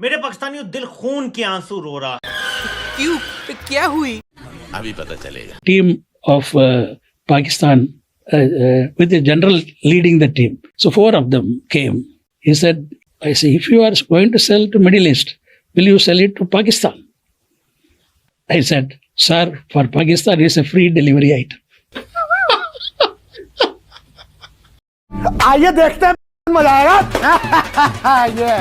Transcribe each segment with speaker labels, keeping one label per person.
Speaker 1: मेरे पाकिस्तानियों दिल खून के आंसू रो रहा है।
Speaker 2: क्यों? क्या हुई?
Speaker 3: अभी पता चलेगा।
Speaker 4: Team of Pakistan with the general leading the team. So 4 of them came. He said, I say, if you are going to sell to Middle East, will you sell it to Pakistan? I said, sir, for Pakistan it's a free delivery item.
Speaker 2: आइए देखते हैं, मजा आएगा।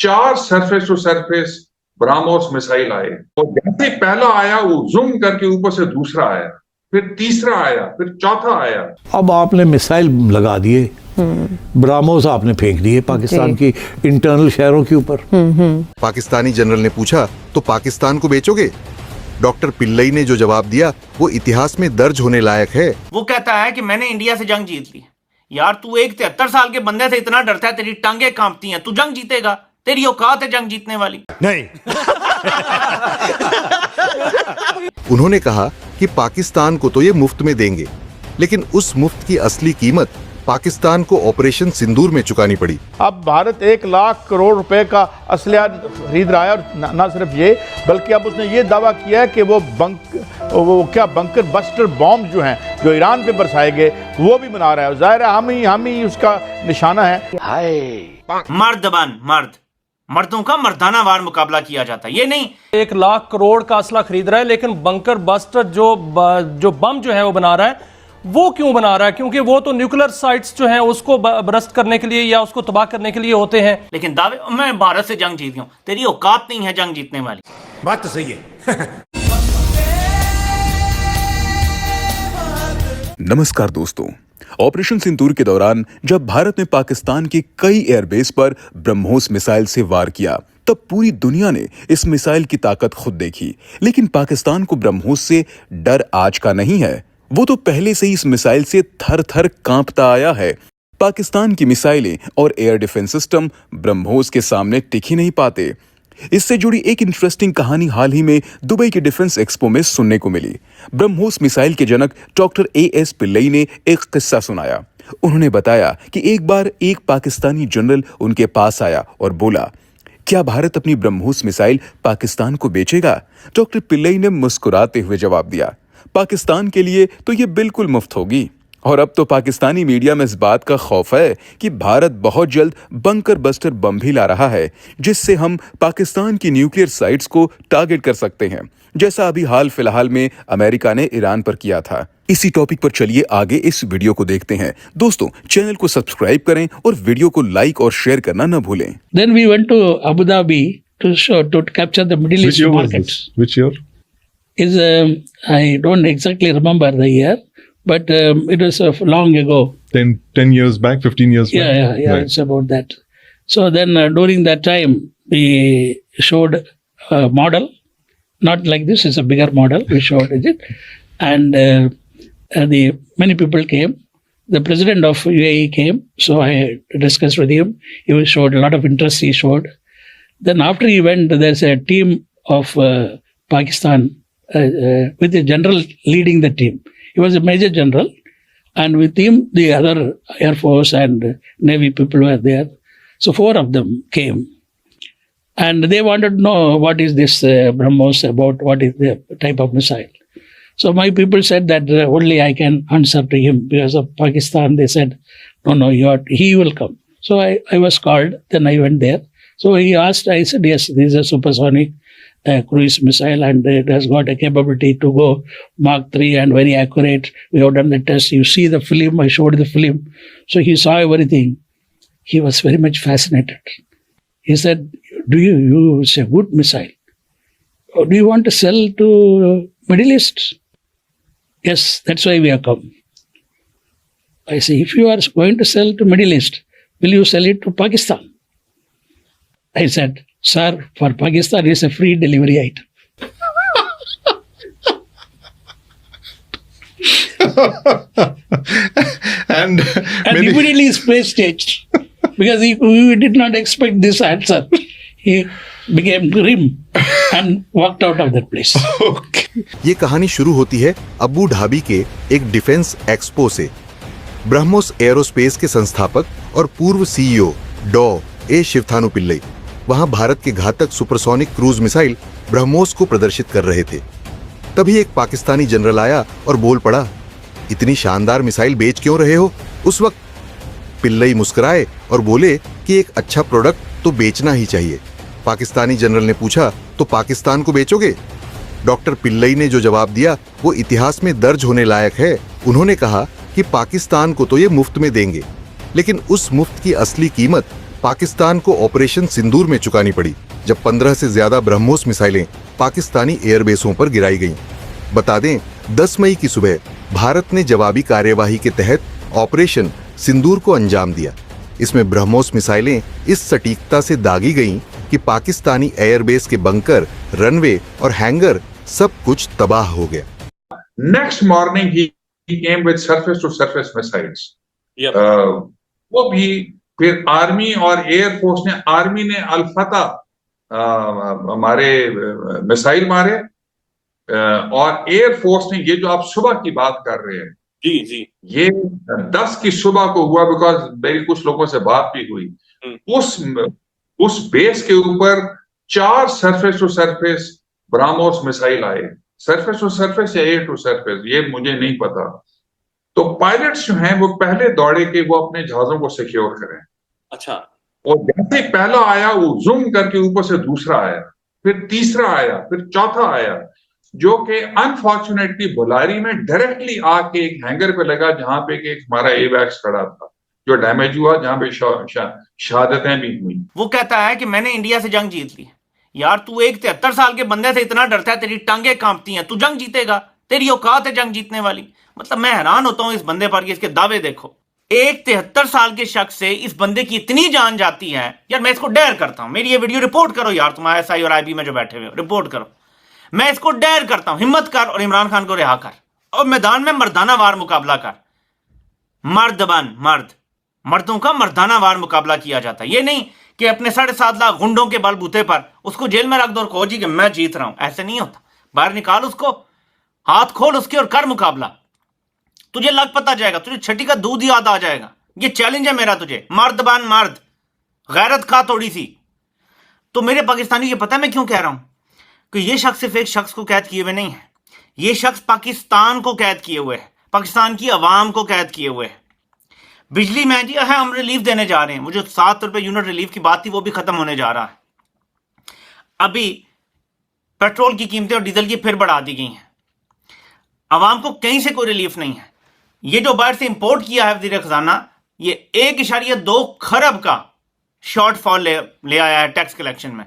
Speaker 5: 4 surface to surface BrahMos missile आए और जैसे पहला आया वो जूम करके ऊपर से दूसरा आया, फिर तीसरा आया, फिर चौथा आया।
Speaker 6: अब आपने मिसाइल लगा दिए, ब्राह्मोस आपने फेंक दिए पाकिस्तान की इंटरनल शहरों के ऊपर।
Speaker 7: पाकिस्तानी जनरल ने पूछा, तो पाकिस्तान को बेचोगे? डॉक्टर पिल्लई ने जो जवाब दिया वो इतिहास में दर्ज होने लायक है।
Speaker 1: वो कहता है कि मैंने इंडिया से जंग जीत ली। यार तू एक 73 साल के बंदे से इतना डरता है, तेरी टांगे कांपती हैं, तू जंग जीतेगा? तेरी औकात है जंग जीतने वाली?
Speaker 6: नहीं।
Speaker 7: उन्होंने कहा कि पाकिस्तान को तो ये मुफ्त में देंगे, लेकिन उस मुफ्त की असली कीमत पाकिस्तान को ऑपरेशन सिंदूर में चुकानी पड़ी।
Speaker 8: अब भारत 1 लाख करोड़ रुपए का असलहा खरीद रहा है और ना सिर्फ ये, बल्कि अब उसने ये दावा किया है कि वो बंकर बस्टर बॉम्ब जो हैं जो ईरान पे बरसाए गए वो भी बना रहा है। जाहिर है हम ही उसका निशाना है।
Speaker 1: मर्दों का मर्दाना वार मुकाबला किया जाता है, ये नहीं
Speaker 9: 1 लाख करोड़ का असला खरीद रहा है, लेकिन बंकर बस्टर जो बम जो है वो बना रहा है, वो क्यों बना रहा है? क्योंकि वो तो न्यूक्लियर साइट्स जो हैं उसको बरस्ट करने के लिए या उसको तबाह करने के लिए होते हैं।
Speaker 1: लेकिन दावे मैं भारत से जंग जीती हूं, तेरी औकात नहीं है जंग जीतने वाली।
Speaker 2: बात तो सही है।
Speaker 3: नमस्कार दोस्तों, ऑपरेशन सिंदूर के दौरान जब भारत ने पाकिस्तान के कई एयरबेस पर ब्रह्मोस मिसाइल से वार किया, तब पूरी दुनिया ने इस मिसाइल की ताकत खुद देखी। लेकिन पाकिस्तान को ब्रह्मोस से डर आज का नहीं है, वो तो पहले से ही इस मिसाइल से थर थर कांपता आया है। पाकिस्तान की मिसाइलें और एयर डिफेंस सिस्टम ब्रह्मोस के सामने टिक ही नहीं पाते। इससे जुड़ी एक इंटरेस्टिंग कहानी हाल ही में दुबई के डिफेंस एक्सपो में सुनने को मिली। ब्रह्मोस मिसाइल के जनक डॉक्टर AS पिल्लई ने एक किस्सा सुनाया। उन्होंने बताया कि एक बार एक पाकिस्तानी जनरल उनके पास आया और बोला, क्या भारत अपनी ब्रह्मोस मिसाइल पाकिस्तान को बेचेगा? डॉक्टर पिल्लई ने मुस्कुराते हुए जवाब दिया, पाकिस्तान के लिए तो ये बिल्कुल मुफ्त होगी। और अब तो पाकिस्तानी मीडिया में इस बात का खौफ है कि भारत बहुत जल्द बंकर बस्टर बम भी ला रहा है, जिससे हम पाकिस्तान की न्यूक्लियर साइट्स को टारगेट कर सकते हैं, जैसा अभी हाल फिलहाल में अमेरिका ने ईरान पर किया था। इसी टॉपिक पर चलिए आगे इस वीडियो को देखते हैं। दोस्तों, चैनल को सब्सक्राइब करें और वीडियो को लाइक और शेयर करना न भूलें।
Speaker 4: Then we went to Abu Dhabi to capture the Middle East markets.
Speaker 5: Which year?
Speaker 4: I don't exactly remember the year, but it was long ago.
Speaker 5: 10 years back, 15 years back?
Speaker 4: Yeah,
Speaker 5: Right.
Speaker 4: it's about that. So then during that time, we showed a model, not like this, it's a bigger model, we showed it. And many people came. The president of UAE came, so I discussed with him. He showed a lot of interest, he showed. Then after he went, there's a team of Pakistan with the general leading the team. He was a major general, and with him the other Air Force and Navy people were there. So 4 of them came, and they wanted to know what is this BrahMos about, what is the type of missile. So my people said that only I can answer to him because of Pakistan. They said, no, he will come. So I was called, then I went there. So he asked, I said, yes, this is a supersonic cruise missile and it has got a capability to go Mach 3 and very accurate. We have done the test. You see the film, I showed the film. So he saw everything. He was very much fascinated. He said, it's a good missile. Do you want to sell to Middle East? Yes, that's why we have come. I say, if you are going to sell to Middle East, will you sell it to Pakistan? I said, sir, for Pakistan it's a free delivery item.
Speaker 5: And
Speaker 4: immediately his face changed because we did not expect this answer. He became grim and walked out of that place.
Speaker 5: Okay.
Speaker 7: ये कहानी शुरू होती है Abu Dhabi के एक defence expo से। BrahMos aerospace के संस्थापक और पूर्व CEO डॉ. A. शिवथानु पिल्लई वहां भारत के घातक सुपरसोनिक क्रूज मिसाइल ब्रह्मोस को प्रदर्शित कर रहे थे। तभी एक पाकिस्तानी जनरल आया और बोल पड़ा, इतनी शानदार मिसाइल बेच क्यों रहे हो? उस वक्त पिल्लई मुस्कुराए और बोले कि एक अच्छा प्रोडक्ट तो बेचना ही चाहिए। पाकिस्तानी जनरल ने पूछा, तो पाकिस्तान को बेचोगे? डॉक्टर पिल्लई ने जो जवाब दिया वो इतिहास में दर्ज होने लायक है। उन्होंने कहा कि पाकिस्तान को तो ये मुफ्त में देंगे, लेकिन उस मुफ्त की असली कीमत पाकिस्तान को ऑपरेशन सिंदूर में चुकानी पड़ी, जब 15 से ज्यादा ब्रह्मोस मिसाइलें पाकिस्तानी एयरबेसों पर गिराई गईं। बता दें, 10 मई की सुबह भारत ने जवाबी कार्यवाही के तहत ऑपरेशन सिंदूर को अंजाम दिया। इसमें ब्रह्मोस मिसाइलें इस सटीकता से दागी गईं कि पाकिस्तानी एयरबेस के बंकर, रनवे और हैंगर सब कुछ तबाह हो गया।
Speaker 5: नेक्स्ट मॉर्निंग ही came with surface to surface missiles. वो भी फिर आर्मी और एयरफोर्स ने, आर्मी ने अल-फतह हमारे मिसाइल मारे और एयरफोर्स ने, ये जो आप सुबह की बात कर रहे हैं,
Speaker 1: जी
Speaker 5: ये 10 की सुबह को हुआ, बिकॉज मेरी कुछ लोगों से बात भी हुई। उस बेस के ऊपर 4 surface to surface BrahMos missile आए, सरफेस टू सरफेस या एयर टू सरफेस, ये मुझे नहीं पता। तो पायलट्स जो हैं वो पहले दौड़े कि वो अपने जहाजों को सिक्योर करें।
Speaker 1: अच्छा।
Speaker 5: और जैसे पहला आया वो जूम करके ऊपर से दूसरा आया, फिर तीसरा आया, फिर चौथा आया, जो कि अनफॉर्चुनेटली बुलारी में डायरेक्टली आके एक हैंगर पे लगा, जहां पे एक हमारा एवैक्स खड़ा था जो डैमेज हुआ, जहां पे शहादतें भी हुई।
Speaker 1: वो कहता है कि मैंने इंडिया से जंग जीत ली। यार तू एक 73 साल के बंदे से इतना डरता है, तेरी टांगे कांपती हैं, तू जंग जीतेगा? तेरी औकात है जंग जीतने वाली? मतलब मैं हैरान होता हूं इस बंदे पर कि इसके दावे देखो। एक 73 साल के शख्स से इस बंदे की इतनी जान जाती है। यार मैं इसको डेयर करता हूं, मेरी ये वीडियो रिपोर्ट करो यार, तुम ISI और IB में जो बैठे हुए हो, रिपोर्ट करो। मैं इसको डेयर करता हूं, हिम्मत कर और इमरान खान को रिहा कर और मैदान में मर्दाना वार मुकाबला कर। मर्द बन, मर्दों का मर्दाना वार मुकाबला किया जाता है। ये नहीं कि अपने 7.5 लाख गुंडों के बलबूते पर उसको जेल में रख दो और कहो जी कि मैं जीत रहा हूं। ऐसे नहीं होता। बाहर निकाल उसको, हाथ खोल उसके और कर मुकाबला। तुझे लग पता जाएगा, तुझे छठी का दूध याद आ जाएगा। ये चैलेंज है मेरा तुझे। मर्द बन, मर्द, गैरत खा थोड़ी सी। तो मेरे पाकिस्तानी, ये पता है मैं क्यों कह रहा हूं कि ये शख्स सिर्फ एक शख्स को कैद किए हुए नहीं है, ये शख्स पाकिस्तान को कैद किए हुए है, पाकिस्तान की आवाम को कैद किए हुए है। बिजली में जी है, हम रिलीफ देने जा रहे हैं, वो जो 7 रुपए यूनिट रिलीफ की बात थी वो भी खत्म होने जा रहा है। अभी पेट्रोल की कीमतें और डीजल की फिर बढ़ा दी गई हैं। आवाम को कहीं से कोई रिलीफ नहीं है। ये जो बाहर से इंपोर्ट किया है वज़ीर खजाना, ये 1.2 खरब का शॉर्टफॉल ले आया है टैक्स कलेक्शन में।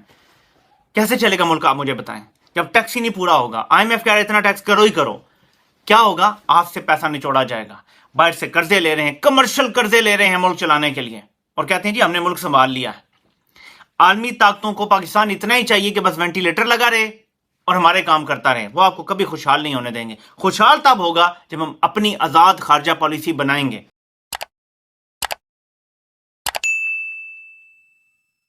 Speaker 1: कैसे चलेगा मुल्क, आप मुझे बताएं, जब टैक्स ही नहीं पूरा होगा। IMF कह रहा है इतना टैक्स करो ही करो, क्या होगा? हाथ से पैसा निचोड़ा जाएगा। बाहर से कर्जे ले रहे हैं, कमर्शियल कर्जे ले रहे हैं मुल्क चलाने के लिए, और कहते हैं जी हमने मुल्क संभाल लिया है। आलमी ताकतों को पाकिस्तान इतना ही चाहिए कि बस वेंटिलेटर लगा रहे और हमारे काम करता रहे। वो आपको कभी खुशहाल नहीं होने देंगे। खुशहाल तब होगा जब हम अपनी आजाद खारजा पॉलिसी बनाएंगे।